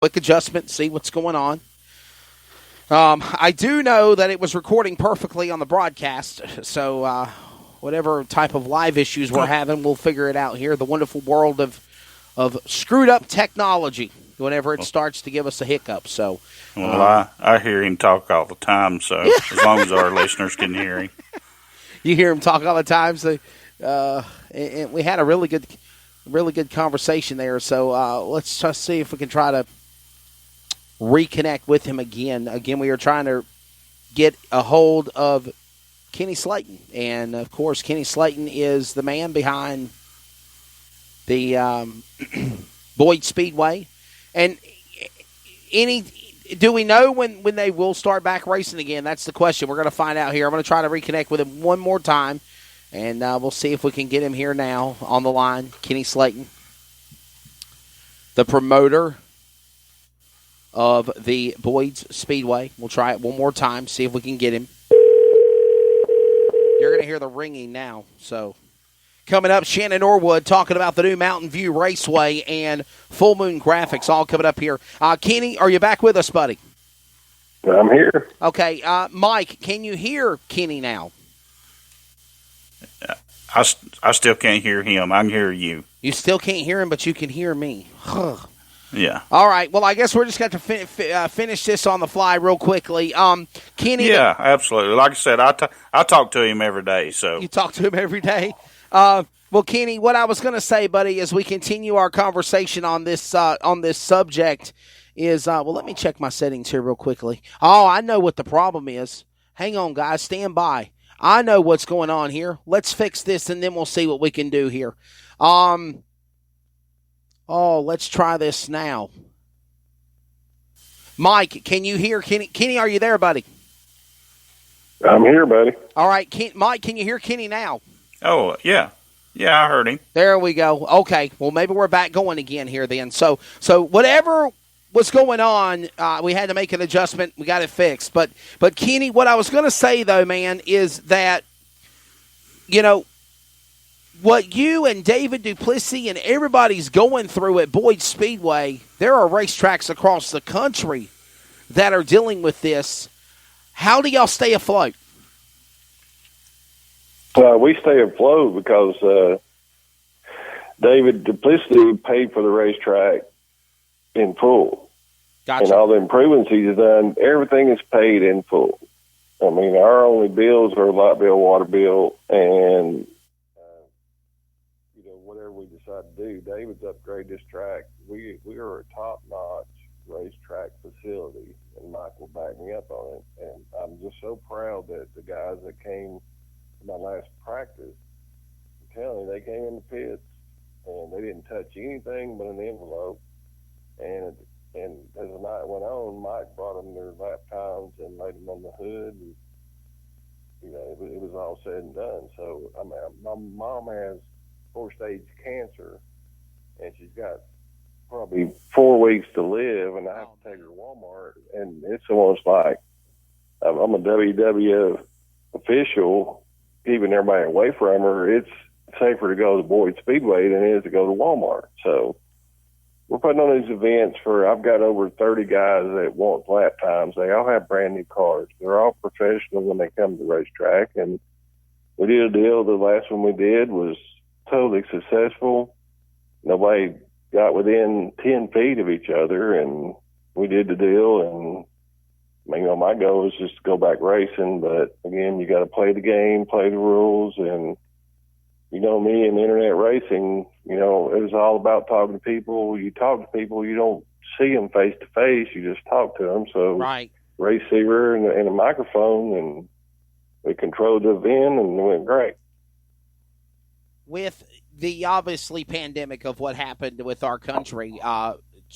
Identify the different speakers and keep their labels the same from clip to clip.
Speaker 1: quick adjustment, see what's going on. I do know that it was recording perfectly on the broadcast, so whatever type of live issues we're having, we'll figure it out here. The wonderful world of screwed up technology whenever it starts to give us a hiccup. So,
Speaker 2: I hear him talk all the time, so as long as our listeners can hear him.
Speaker 1: You hear him talk all the time, so and we had a really good conversation there. So let's just see if we can try to reconnect with him again. Again, we are trying to get a hold of Kenny Slayton. And, of course, Kenny Slayton is the man behind the Boyd Speedway. And do we know when they will start back racing again? That's the question. We're going to find out here. I'm going to try to reconnect with him one more time, and we'll see if we can get him here now on the line. Kenny Slayton, the promoter of the Boyd's Speedway. We'll try it one more time, see if we can get him. You're going to hear the ringing now. So, coming up, Shannon Norwood talking about the new Mountain View Raceway and Full Moon Graphics, all coming up here. Kenny, are you back with us, buddy?
Speaker 3: I'm here.
Speaker 1: Okay. Mike, can you hear Kenny now?
Speaker 2: I still can't hear him. I can hear you.
Speaker 1: You still can't hear him, but you can hear me.
Speaker 2: Yeah.
Speaker 1: All right. Well, I guess we're just going to finish this on the fly real quickly. Kenny.
Speaker 2: Yeah, absolutely. Like I said, I talk to him every day. So
Speaker 1: you talk to him every day. Well, Kenny, what I was going to say, buddy, as we continue our conversation on this subject, is well, let me check my settings here real quickly. Oh, I know what the problem is. Hang on, guys. Stand by. I know what's going on here. Let's fix this, and then we'll see what we can do here. Oh, let's try this now. Mike, can you hear Kenny? Kenny, are you there, buddy?
Speaker 3: I'm here, buddy.
Speaker 1: All right, Mike, can you hear Kenny now?
Speaker 2: Oh, yeah. Yeah, I heard him.
Speaker 1: There we go. Okay, well, maybe we're back going again here then. So whatever was going on, we had to make an adjustment. We got it fixed. But Kenny, what I was going to say, though, man, is that, what you and David Duplessis and everybody's going through at Boyd Speedway, there are racetracks across the country that are dealing with this. How do y'all stay afloat?
Speaker 3: We stay afloat because David Duplessis paid for the racetrack in full.
Speaker 1: Gotcha.
Speaker 3: And all the improvements he's done, everything is paid in full. I mean, our only bills are light bill, water bill, and whatever we decide to do. David's upgrade this track. We are a top-notch racetrack facility, and Mike will back me up on it. And I'm just so proud that the guys that came to my last practice, I'm telling you, they came in the pits, and they didn't touch anything but an envelope. And as the night went on, Mike brought them their lap times and laid them on the hood. And, it was all said and done. So, I mean, my mom has 4-stage cancer, and she's got probably 4 weeks to live, and I have to take her to Walmart, and it's almost like I'm a WW official, keeping everybody away from her. It's safer to go to Boyd Speedway than it is to go to Walmart. So we're putting on these events I've got over 30 guys that want lap times. They all have brand new cars. They're all professional when they come to the racetrack, and we did a deal. The last one we did was totally successful. Nobody got within 10 feet of each other, and we did the deal. And my goal is just to go back racing, but again, you got to play the game, play the rules. And me in internet racing, it was all about talking to people. You talk to people, you don't see them face to face, you just talk to them. So
Speaker 1: right,
Speaker 3: receiver and a microphone, and we controlled the event, and it went great.
Speaker 1: With the obviously pandemic of what happened with our country,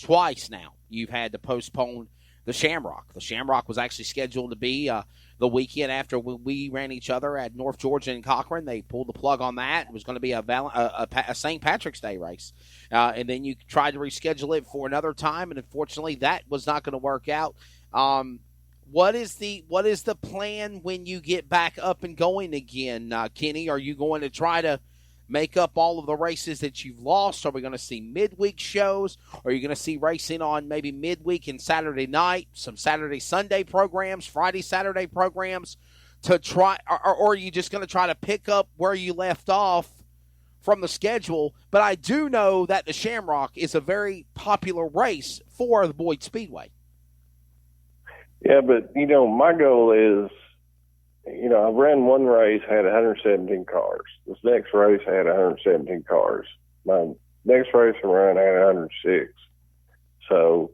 Speaker 1: twice now you've had to postpone the Shamrock. The Shamrock was actually scheduled to be the weekend after we ran each other at North Georgia and Cochran. They pulled the plug on that. It was going to be a St. Patrick's Day race. And then you tried to reschedule it for another time, and unfortunately that was not going to work out. What is the plan when you get back up and going again, Kenny? Are you going to try to make up all of the races that you've lost? Are we going to see midweek shows? Are you going to see racing on maybe midweek and Saturday night, some Saturday, Sunday programs, Friday, Saturday programs to try, or are you just going to try to pick up where you left off from the schedule? But I do know that the Shamrock is a very popular race for the Boyd Speedway.
Speaker 3: Yeah, but, my goal is, I ran one race, had 117 cars. This next race had 117 cars. My next race I ran, I had 106. So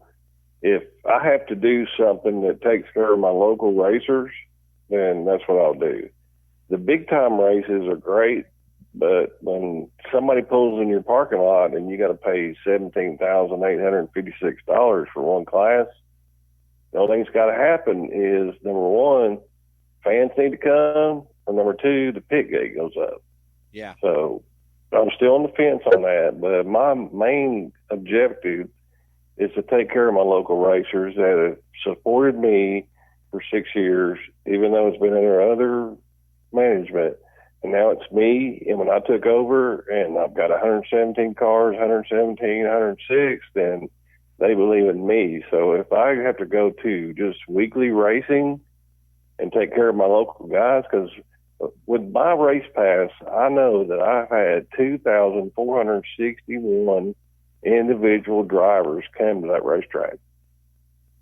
Speaker 3: if I have to do something that takes care of my local racers, then that's what I'll do. The big-time races are great, but when somebody pulls in your parking lot and you got to pay $17,856 for one class, the only thing that's got to happen is, number one, fans need to come, and number two, the pit gate goes up.
Speaker 1: Yeah.
Speaker 3: So I'm still on the fence on that, but my main objective is to take care of my local racers that have supported me for 6 years, even though it's been under other management. And now it's me, and when I took over and I've got 117 cars, 106, then they believe in me. So if I have to go to just weekly racing and take care of my local guys, because with my race pass, I know that I've had 2,461 individual drivers come to that racetrack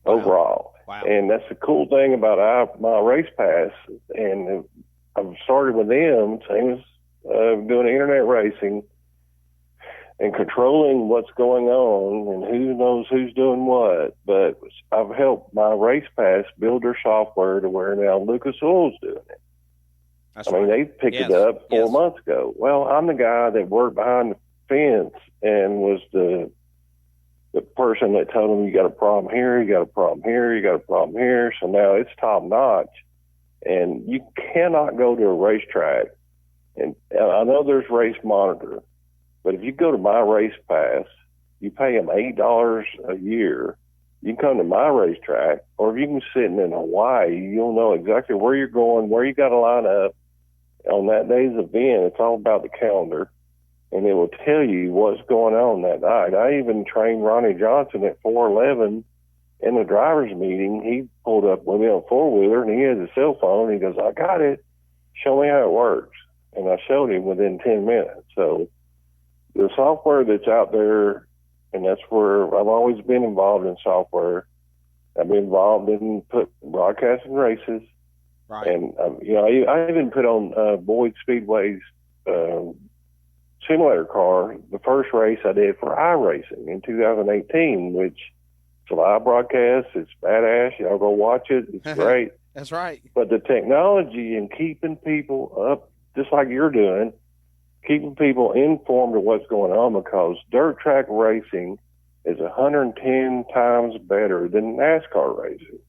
Speaker 3: overall.
Speaker 1: Wow.
Speaker 3: And that's the cool thing about my race pass. And I've started with them, same as doing internet racing and controlling what's going on and who knows who's doing what. But I've helped my race pass build their software to where now Lucas Oil's doing it.
Speaker 1: That's
Speaker 3: I mean, they picked it up 4 months ago. Well, I'm the guy that worked behind the fence and was the person that told them, you got a problem here, you got a problem here, you got a problem here. So now it's top notch. And you cannot go to a racetrack. And I know there's Race Monitor, but if you go to my race pass, you pay them $8 a year. You can come to my racetrack, or if you can sit in Hawaii, you'll know exactly where you're going, where you got to line up. On that day's event, it's all about the calendar, and it will tell you what's going on that night. I even trained Ronnie Johnson at 411 in the driver's meeting. He pulled up with me on a four-wheeler, and he has a cell phone. He goes, I got it. Show me how it works. And I showed him within 10 minutes. So the software that's out there, and that's where I've always been involved in software. I've been involved in broadcasting races.
Speaker 1: Right.
Speaker 3: And, I even put on Boyd Speedway's simulator car, the first race I did for iRacing in 2018, which it's a live broadcast. It's badass. Y'all go watch it. It's great.
Speaker 1: That's right.
Speaker 3: But the technology and keeping people up, just like you're doing, keeping people informed of what's going on, because dirt track racing is 110 times better than NASCAR racing.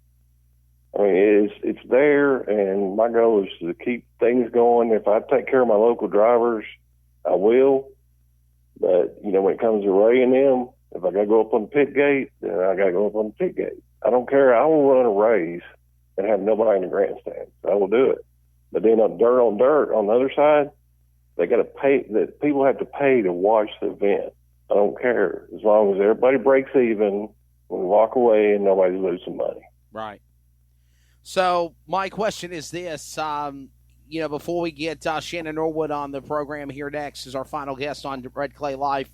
Speaker 3: I mean, it's there, and my goal is to keep things going. If I take care of my local drivers, I will. But, when it comes to Ray and them, if I got to go up on the pit gate, then I got to go up on the pit gate. I don't care. I will run a race and have nobody in the grandstand. I will do it. But then on dirt, on the other side, they got to pay. That people have to pay to watch the event. I don't care. As long as everybody breaks even, we walk away and nobody's losing money.
Speaker 1: Right. So my question is this, before we get Shannon Norwood on the program here next as our final guest on Red Clay Life,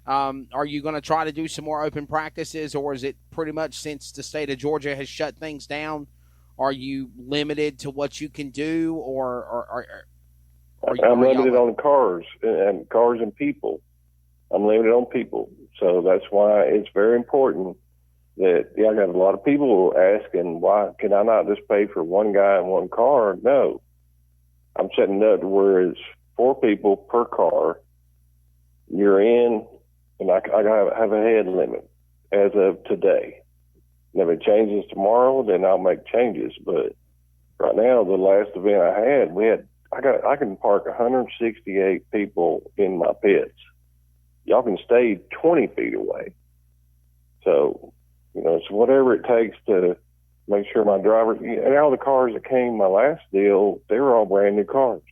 Speaker 1: are you going to try to do some more open practices, or is it pretty much, since the state of Georgia has shut things down, are you limited to what you can do, or
Speaker 3: I'm limited on cars and people. I'm limited on people. So that's why it's very important that, I got a lot of people asking, why can I not just pay for one guy and one car? No. I'm setting it up to where it's 4 people per car. You're in, and I have a head limit as of today. And if it changes tomorrow, then I'll make changes. But right now, the last event I had, I can park 168 people in my pits. Y'all can stay 20 feet away. So, it's whatever it takes to make sure my drivers, and all the cars that came my last deal, they were all brand new cars.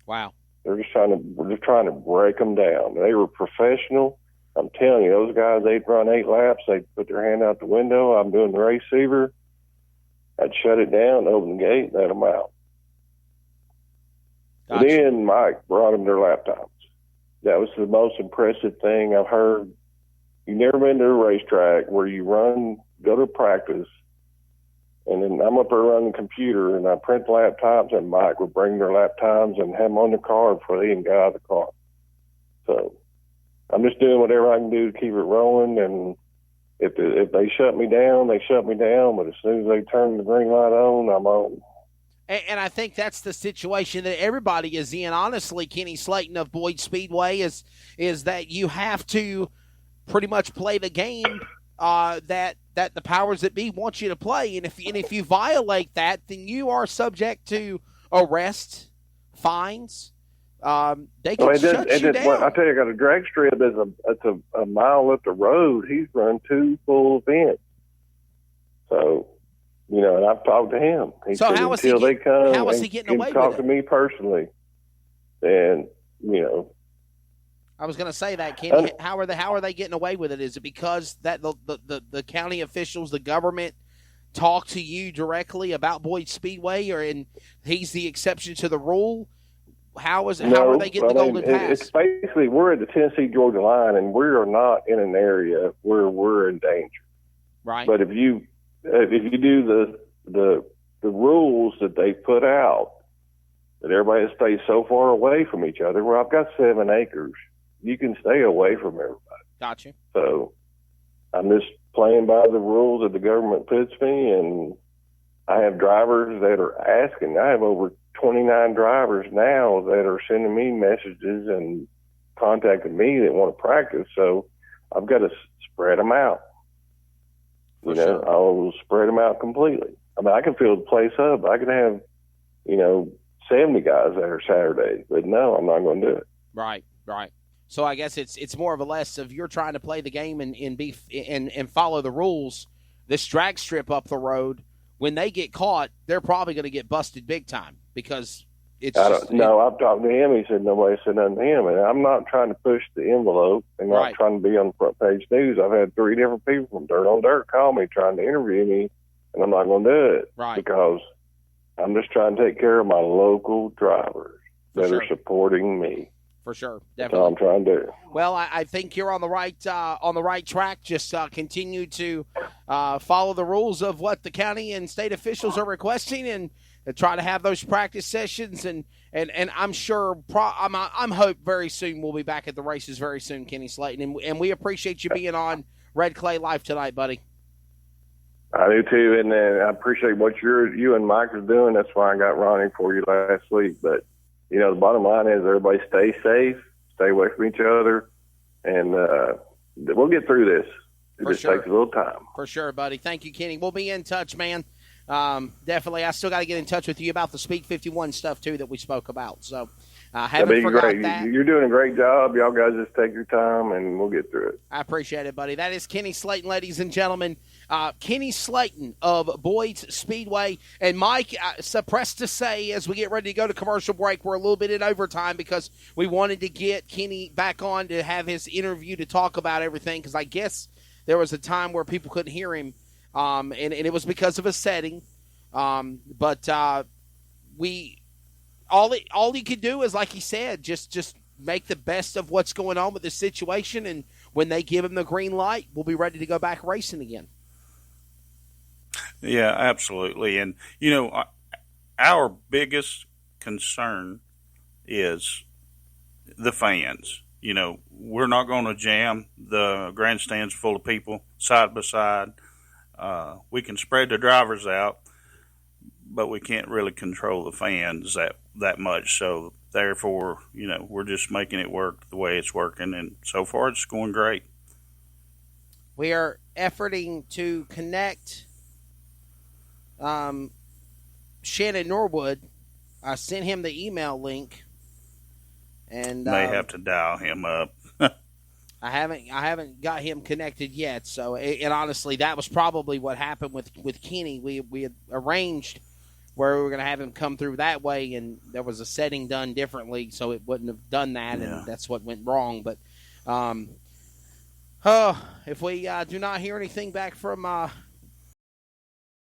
Speaker 1: Wow.
Speaker 3: They we're just trying to break them down. They were professional. I'm telling you, those guys, they'd run 8 laps. They'd put their hand out the window. I'm doing the receiver. I'd shut it down, open the gate, let them out. Gotcha. Then Mike brought them their lap times. That was the most impressive thing I've heard. You've never been to a racetrack where you go to practice, and then I'm up there running the computer, and I print the lap times, and Mike would bring their lap times and have them on the car before they even got out of the car. So I'm just doing whatever I can do to keep it rolling, and if they shut me down, they shut me down, but as soon as they turn the green light on, I'm on.
Speaker 1: And I think that's the situation that everybody is in. Honestly, Kenny Slayton of Boyd Speedway is that you have to pretty much play the game that the powers that be want you to play. And if you violate that, then you are subject to arrest, fines. They can shut you down.
Speaker 3: I tell you, I got a drag strip. It's a mile up the road. He's run 2 full events. So, and I've talked to him. He said until they come
Speaker 1: how is he getting away with it?
Speaker 3: Talk to me personally. And,
Speaker 1: I was going to say that, Kenny. How are they getting away with it? Is it because that the county officials, the government, talk to you directly about Boyd Speedway, and he's the exception to the rule? How are they getting the golden pass?
Speaker 3: It's basically we're at the Tennessee-Georgia line, and we are not in an area where we're in danger.
Speaker 1: Right.
Speaker 3: But if you do the rules that they put out, that everybody stays so far away from each other. Well, I've got 7 acres. You can stay away from everybody.
Speaker 1: Gotcha.
Speaker 3: So I'm just playing by the rules that the government puts me, and I have drivers that are asking. I have over 29 drivers now that are sending me messages and contacting me that want to practice. So I've got to spread them out.
Speaker 1: Sure.
Speaker 3: I'll spread them out completely. I mean, I can fill the place up. I can have, 70 guys there Saturday, but no, I'm not going to do it.
Speaker 1: Right. So I guess it's more of a less of you're trying to play the game and follow the rules. This drag strip up the road, when they get caught, they're probably going to get busted big time because it's.
Speaker 3: I've talked to him. He said nobody said nothing to him, and I'm not trying to push the envelope and not trying to be on the front page news. I've had 3 different people from Dirt on Dirt call me trying to interview me, and I'm not going to do it because I'm just trying to take care of my local drivers that are supporting me.
Speaker 1: For sure, definitely.
Speaker 3: That's all I'm trying to do.
Speaker 1: Well, I think you're on the right track. Just continue to follow the rules of what the county and state officials are requesting, and try to have those practice sessions. And I'm sure I'm hope very soon we'll be back at the races very soon, Kenny Slayton. And we appreciate you being on Red Clay Live tonight, buddy.
Speaker 3: I do too, and I appreciate what you and Mike are doing. That's why I got Ronnie for you last week, but. The bottom line is everybody stay safe, stay away from each other, and we'll get through this. It just takes a little time.
Speaker 1: For sure, buddy. Thank you, Kenny. We'll be in touch, man. Definitely. I still got to get in touch with you about the Speed 51 stuff, too, that we spoke about. So haven't forgot that.
Speaker 3: You're doing a great job. Y'all guys just take your time, and we'll get through it.
Speaker 1: I appreciate it, buddy. That is Kenny Slayton, ladies and gentlemen. Kenny Slayton of Boyd's Speedway. And Mike, suppressed to say, as we get ready to go to commercial break, we're a little bit in overtime because we wanted to get Kenny back on to have his interview to talk about everything, because I guess there was a time where people couldn't hear him, and it was because of a setting. But all he could do is, like he said, just make the best of what's going on with the situation, and when they give him the green light, we'll be ready to go back racing again.
Speaker 2: Yeah, absolutely. And, our biggest concern is the fans. We're not going to jam the grandstands full of people side by side. We can spread the drivers out, but we can't really control the fans that much. So, therefore, we're just making it work the way it's working. And so far, it's going great.
Speaker 1: We are efforting to connect Shannon Norwood. I sent him the email link, and
Speaker 2: may have to dial him up.
Speaker 1: I haven't got him connected yet. So, and honestly, that was probably what happened with Kenny. We had arranged where we were going to have him come through that way, and there was a setting done differently, so it wouldn't have done that, and that's what went wrong. But if we do not hear anything back from